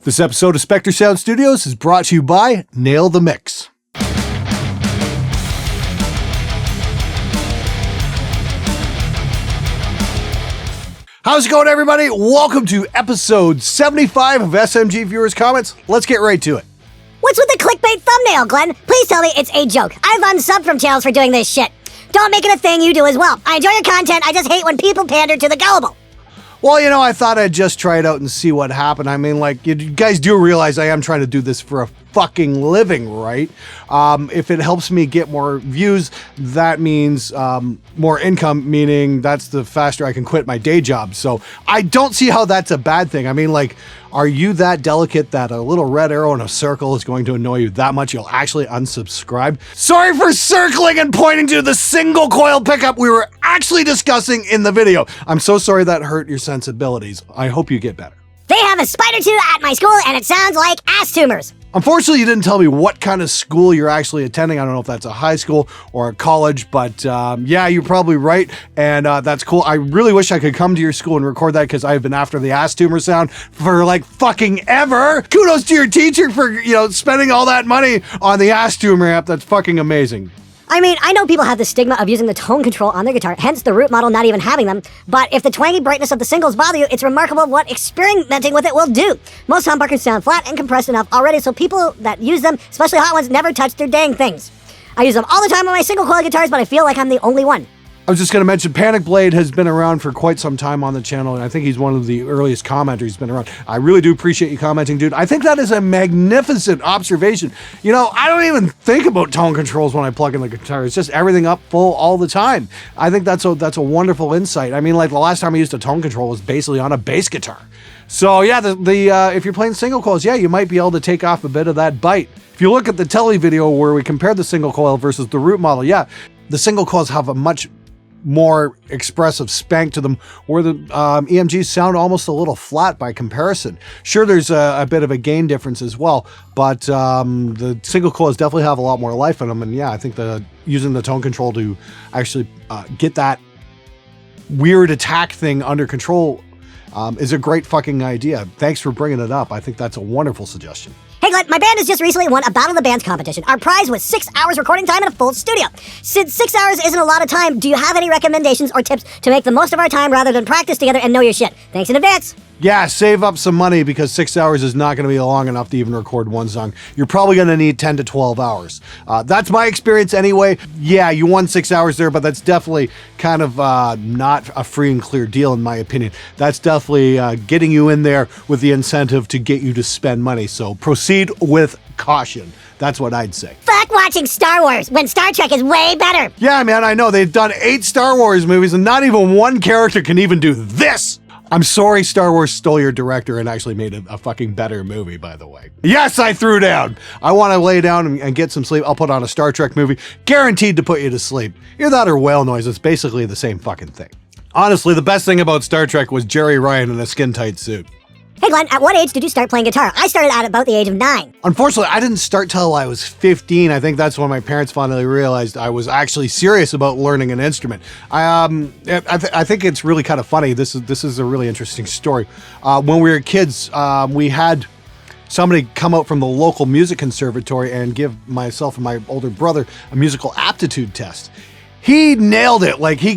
This episode of SpectreSoundStudios is brought to you by Nail the Mix. How's it going, everybody? Welcome to episode 75 of SMG Viewers Comments. Let's get right to it. What's with the clickbait thumbnail, Glenn? Please tell me it's a joke. I've unsubbed from channels for doing this shit. Don't make it a thing, you do as well. I enjoy your content, I just hate when people pander to the gullible. Well, you know, I thought I'd just try it out and see what happened. I mean, like, you guys do realize I am trying to do this for a fucking living, right? If it helps me get more views, that means more income, meaning that's the faster I can quit my day job. So I don't see how that's a bad thing. I mean, like, are you that delicate that a little red arrow in a circle is going to annoy you that much you'll actually unsubscribe? Sorry for circling and pointing to the single coil pickup we were actually discussing in the video. I'm so sorry that hurt your sensibilities. I hope you get better. They have a spider too at my school and it sounds like ass tumors. Unfortunately, you didn't tell me what kind of school you're actually attending. I don't know if that's a high school or a college, but yeah, you're probably right, and that's cool. I really wish I could come to your school and record that because I've been after the ass tumor sound for like fucking ever. Kudos to your teacher for, you know, spending all that money on the ass tumor app. That's fucking amazing. I mean, I know people have the stigma of using the tone control on their guitar, hence the root model not even having them, but if the twangy brightness of the singles bother you, it's remarkable what experimenting with it will do. Most humbuckers sound flat and compressed enough already, so people that use them, especially hot ones, never touch their dang things. I use them all the time on my single coil guitars, but I feel like I'm the only one. I was just going to mention Panic Blade has been around for quite some time on the channel, and I think he's one of the earliest commenters who's been around. I really do appreciate you commenting, dude. I think that is a magnificent observation. You know, I don't even think about tone controls when I plug in the guitar. It's just everything up full all the time. I think that's a wonderful insight. I mean, like the last time I used a tone control was basically on a bass guitar. So yeah, if you're playing single coils, yeah, you might be able to take off a bit of that bite. If you look at the Telly video where we compared the single coil versus the root model, yeah, the single coils have a much more expressive spank to them, where the EMGs sound almost a little flat by comparison. Sure, there's a bit of a gain difference as well, but the single coils definitely have a lot more life in them, and yeah, I think using the tone control to actually get that weird attack thing under control is a great fucking idea. Thanks for bringing it up. I think that's a wonderful suggestion. Hey Glenn, my band has just recently won a Battle of the Bands competition. Our prize was 6 hours recording time in a full studio. Since 6 hours isn't a lot of time, do you have any recommendations or tips to make the most of our time rather than practice together and know your shit? Thanks in advance. Yeah, save up some money because 6 hours is not going to be long enough to even record one song. You're probably going to need 10 to 12 hours. That's my experience anyway. Yeah, you won 6 hours there, but that's definitely kind of not a free and clear deal in my opinion. That's definitely getting you in there with the incentive to get you to spend money. So proceed with caution. That's what I'd say. Fuck watching Star Wars when Star Trek is way better. Yeah, man, I know. They've done 8 Star Wars movies and not even one character can even do this. I'm sorry Star Wars stole your director and actually made a fucking better movie, by the way. Yes, I threw down. I want to lay down and get some sleep. I'll put on a Star Trek movie, guaranteed to put you to sleep. Either that or whale noise. It's basically the same fucking thing. Honestly, the best thing about Star Trek was Jerry Ryan in a skin-tight suit. Hey Glenn, at what age did you start playing guitar? I started at about the age of 9. Unfortunately, I didn't start till I was 15. I think that's when my parents finally realized I was actually serious about learning an instrument. I think it's really kind of funny. This is a really interesting story. When we were kids, we had somebody come out from the local music conservatory and give myself and my older brother a musical aptitude test. He nailed it. Like he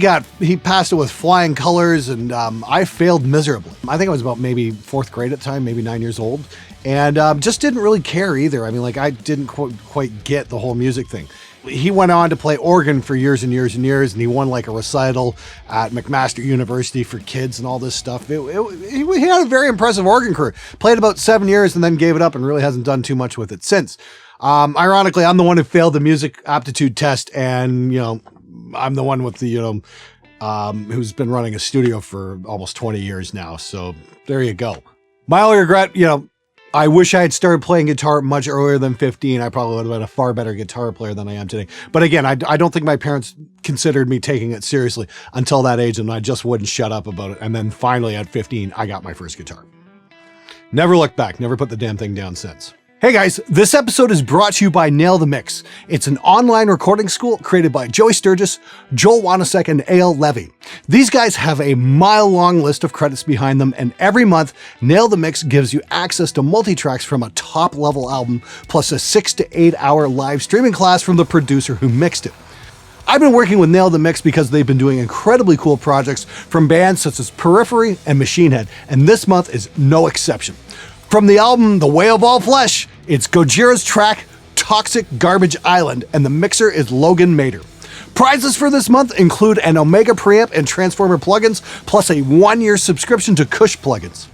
passed it with flying colors, and I failed miserably. I think I was about maybe 4th grade at the time, maybe 9 years old, and just didn't really care either. I mean, like I didn't quite get the whole music thing. He went on to play organ for years and years and years, and he won like a recital at McMaster University for kids and all this stuff. He had a very impressive organ career. Played about 7 years and then gave it up and really hasn't done too much with it since. Ironically, I'm the one who failed the music aptitude test, and you know, I'm the one with the, who's been running a studio for almost 20 years now. So there you go. My only regret, I wish I had started playing guitar much earlier than 15. I probably would have been a far better guitar player than I am today. But again, I don't think my parents considered me taking it seriously until that age, and I just wouldn't shut up about it. And then finally at 15, I got my first guitar. Never looked back, never put the damn thing down since. Hey guys, this episode is brought to you by Nail the Mix. It's an online recording school created by Joey Sturgis, Joel Wanasek, and A.L. Levy. These guys have a mile-long list of credits behind them, and every month, Nail the Mix gives you access to multi-tracks from a top-level album, plus a 6 to 8 hour live streaming class from the producer who mixed it. I've been working with Nail the Mix because they've been doing incredibly cool projects from bands such as Periphery and Machine Head, and this month is no exception. From the album The Way of All Flesh, it's Gojira's track Toxic Garbage Island, and the mixer is Logan Mader. Prizes for this month include an Omega preamp and Transformer plugins, plus a 1-year subscription to Kush plugins.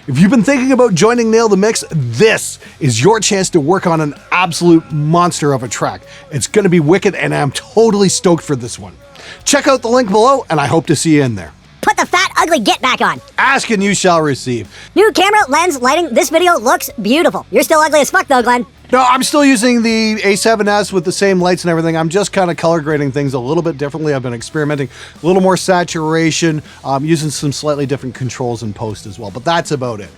If you've been thinking about joining Nail the Mix, this is your chance to work on an absolute monster of a track. It's going to be wicked, and I'm totally stoked for this one. Check out the link below, and I hope to see you in there. Put the fat, ugly get back on. Ask and you shall receive. New camera, lens, lighting. This video looks beautiful. You're still ugly as fuck though, Glenn. No, I'm still using the A7S with the same lights and everything. I'm just kind of color grading things a little bit differently. I've been experimenting a little more saturation, using some slightly different controls in post as well, but that's about it.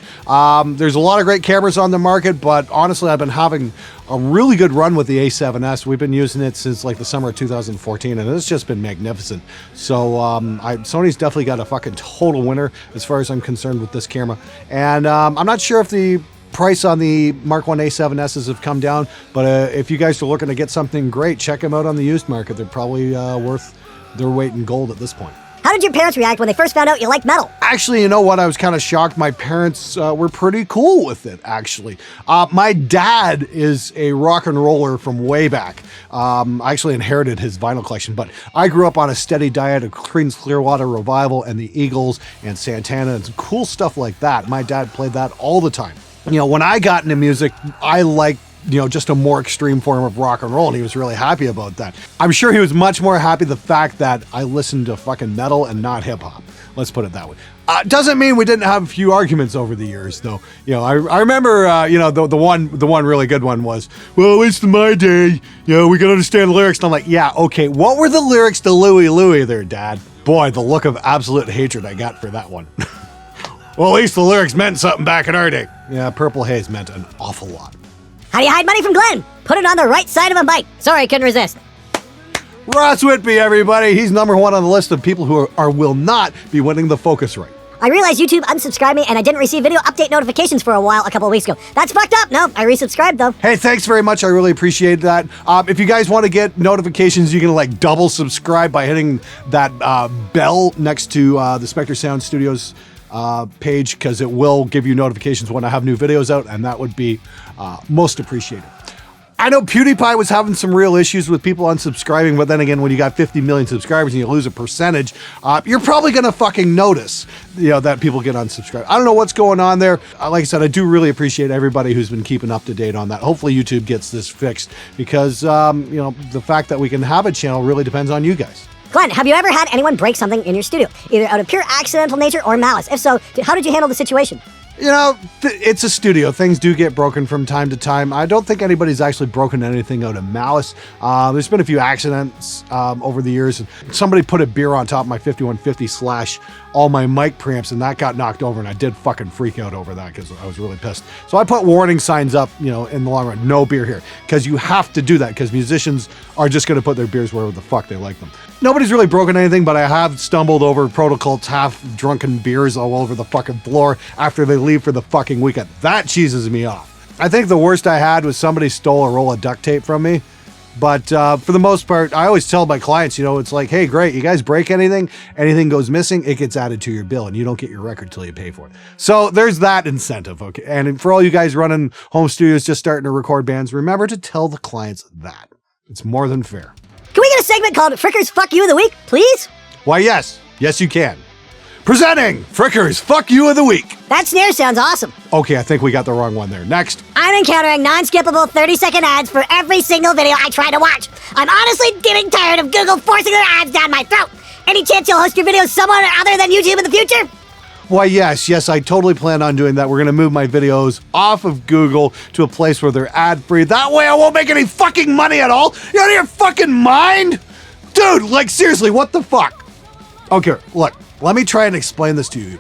There's a lot of great cameras on the market, but honestly, I've been having a really good run with the A7S. We've been using it since like the summer of 2014, and it's just been magnificent. So Sony's definitely got a fucking total winner as far as I'm concerned with this camera. And I'm not sure if the price on the Mark 1 A7Ss have come down, but if you guys are looking to get something great, check them out on the used market. They're probably worth their weight in gold at this point. How did your parents react when they first found out you liked metal? Actually, you know what? I was kind of shocked. My parents were pretty cool with it, actually. My dad is a rock and roller from way back. I actually inherited his vinyl collection, but I grew up on a steady diet of Creedence Clearwater Revival and the Eagles and Santana and some cool stuff like that. My dad played that all the time. You know, when I got into music, I liked, you know, just a more extreme form of rock and roll, and he was really happy about that. I'm sure he was much more happy the fact that I listened to fucking metal and not hip hop. Let's put it that way. Doesn't mean we didn't have a few arguments over the years, though. You know, I remember, you know, the one really good one was, well, at least in my day, you know, we could understand the lyrics. And I'm like, yeah, okay, what were the lyrics to Louie Louie there, Dad? Boy, the look of absolute hatred I got for that one. Well, at least the lyrics meant something back in our day. Yeah, Purple Haze meant an awful lot. How do you hide money from Glenn? Put it on the right side of a bike. Sorry, I couldn't resist. Ross Whitby, everybody. He's number one on the list of people who will not be winning the Focusrite. I realized YouTube unsubscribed me and I didn't receive video update notifications for a while a couple of weeks ago. That's fucked up. No, I resubscribed though. Hey, thanks very much. I really appreciate that. If you guys want to get notifications, you can like double subscribe by hitting that bell next to the SpectreSoundStudios page, because it will give you notifications when I have new videos out, and that would be most appreciated. I know PewDiePie was having some real issues with people unsubscribing, but then again, when you got 50 million subscribers and you lose a percentage, you're probably going to fucking notice, you know, that people get unsubscribed. I don't know what's going on there. Like I said, I do really appreciate everybody who's been keeping up to date on that. Hopefully YouTube gets this fixed, because, you know, the fact that we can have a channel really depends on you guys. Glenn, have you ever had anyone break something in your studio, either out of pure accidental nature or malice? If so, how did you handle the situation? You know, it's a studio. Things do get broken from time to time. I don't think anybody's actually broken anything out of malice. There's been a few accidents over the years. Somebody put a beer on top of my 5150/ all my mic preamps, and that got knocked over, and I did fucking freak out over that because I was really pissed. So I put warning signs up, you know, in the long run, no beer here, because you have to do that, because musicians are just going to put their beers wherever the fuck they like them. Nobody's really broken anything, but I have stumbled over Protocol's half-drunken beers all over the fucking floor after they leave for the fucking weekend. That cheeses me off. I think the worst I had was somebody stole a roll of duct tape from me. But for the most part, I always tell my clients, you know, it's like, hey, great, you guys break anything goes missing, it gets added to your bill, and you don't get your record till you pay for it. So there's that incentive, okay? And for all you guys running home studios, just starting to record bands, remember to tell the clients that. It's more than fair. Can we get a segment called Fricker's Fuck You of the Week, please? Why, yes. Yes, you can. Presenting Fricker's Fuck You of the Week. That snare sounds awesome. Okay, I think we got the wrong one there. Next. I'm encountering non-skippable 30-second ads for every single video I try to watch. I'm honestly getting tired of Google forcing their ads down my throat. Any chance you'll host your videos somewhere other than YouTube in the future? Why, yes, I totally plan on doing that. We're going to move my videos off of Google to a place where they're ad-free. That way I won't make any fucking money at all. You out of your fucking mind? Dude, like seriously, what the fuck? Okay, look, let me try and explain this to you.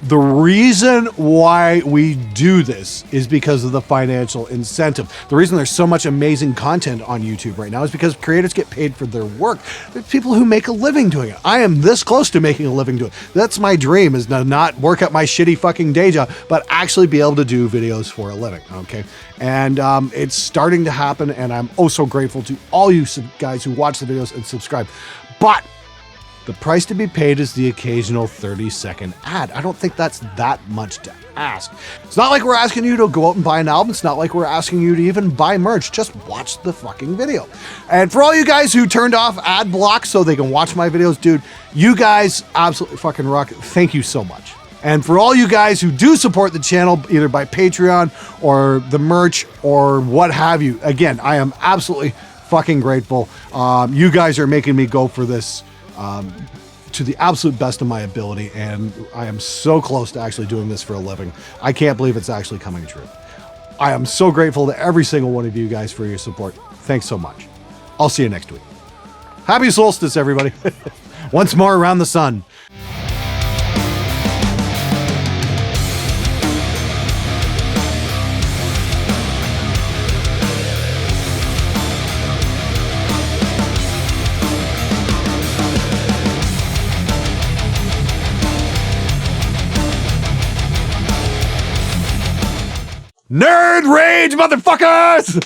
The reason why we do this is because of the financial incentive. The reason there's so much amazing content on YouTube right now is because creators get paid for their work. There's people who make a living doing it. I am this close to making a living doing it. That's my dream, is to not work at my shitty fucking day job, but actually be able to do videos for a living, okay? And it's starting to happen, and I'm oh so grateful to all you guys who watch the videos and subscribe. But the price to be paid is the occasional 30-second ad. I don't think that's that much to ask. It's not like we're asking you to go out and buy an album. It's not like we're asking you to even buy merch. Just watch the fucking video. And for all you guys who turned off ad blocks so they can watch my videos, dude, you guys absolutely fucking rock. Thank you so much. And for all you guys who do support the channel, either by Patreon or the merch or what have you, again, I am absolutely fucking grateful. You guys are making me go for this to the absolute best of my ability, and I am so close to actually doing this for a living. I can't believe it's actually coming true. I am so grateful to every single one of you guys for your support. Thanks so much. I'll see you next week. Happy solstice, everybody. Once more around the sun. Nerd rage, motherfuckers!